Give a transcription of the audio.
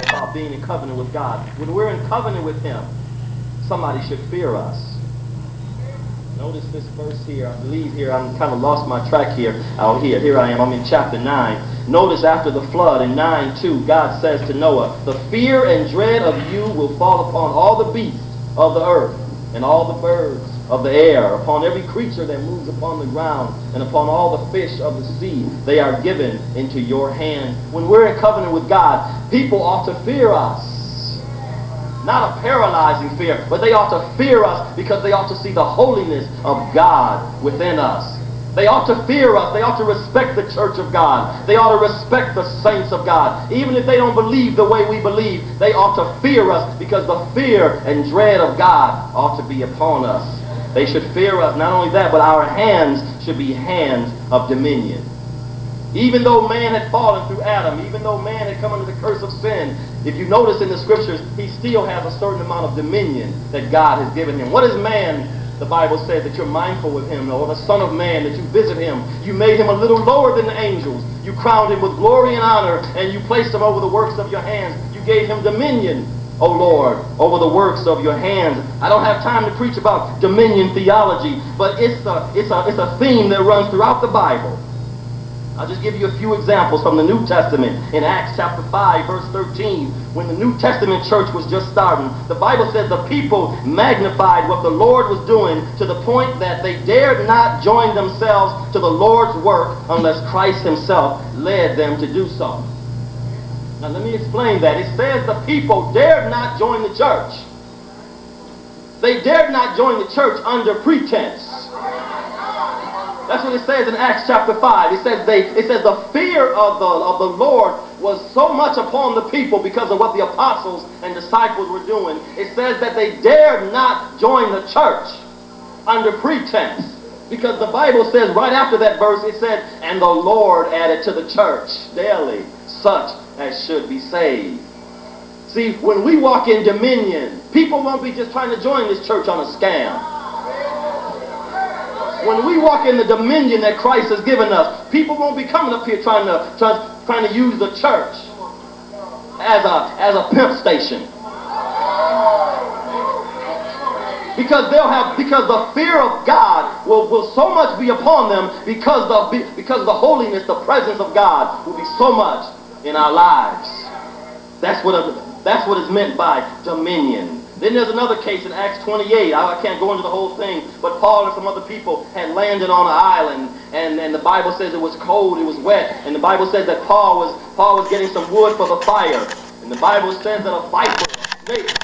about being in covenant with God. When we're in covenant with Him, somebody should fear us. Notice this verse here. I believe here, I'm kind of lost my track here. Oh, here I am. I'm in chapter 9. Notice after the flood in 9:2, God says to Noah, the fear and dread of you will fall upon all the beasts of the earth and all the birds of the air, upon every creature that moves upon the ground, and upon all the fish of the sea. They are given into your hand. When we're in covenant with God, people ought to fear us. Not a paralyzing fear, but they ought to fear us because they ought to see the holiness of God within us. They ought to fear us. They ought to respect the church of God. They ought to respect the saints of God. Even if they don't believe the way we believe, they ought to fear us because the fear and dread of God ought to be upon us. They should fear us. Not only that, but our hands should be hands of dominion. Even though man had fallen through Adam, even though man had come under the curse of sin, if you notice in the scriptures, he still has a certain amount of dominion that God has given him. What is man? The Bible says that you're mindful of him, or the Son of Man, that you visit him. You made him a little lower than the angels. You crowned him with glory and honor, and you placed him over the works of your hands. You gave him dominion, O Lord, over the works of your hands. I don't have time to preach about dominion theology, but it's a theme that runs throughout the Bible. I'll just give you a few examples from the New Testament. In Acts chapter 5, verse 13, when the New Testament church was just starting, the Bible says the people magnified what the Lord was doing to the point that they dared not join themselves to the Lord's work unless Christ himself led them to do so. Now let me explain that. It says the people dared not join the church. They dared not join the church under pretense. That's what it says in Acts chapter 5. It says the fear of the Lord was so much upon the people because of what the apostles and disciples were doing. It says that they dared not join the church under pretense. Because the Bible says right after that verse, it said, and the Lord added to the church daily such as should be saved. See, when we walk in dominion, people won't be just trying to join this church on a scam. When we walk in the dominion that Christ has given us, people won't be coming up here trying to use the church as a pimp station. Because the fear of God will so much be upon them because the holiness, the presence of God will be so much in our lives. That's what is meant by dominion. Then there's another case in Acts 28. I can't go into the whole thing, but Paul and some other people had landed on an island, and the Bible says it was cold, it was wet, and the Bible says that Paul was getting some wood for the fire, and the Bible says that a viper, a snake,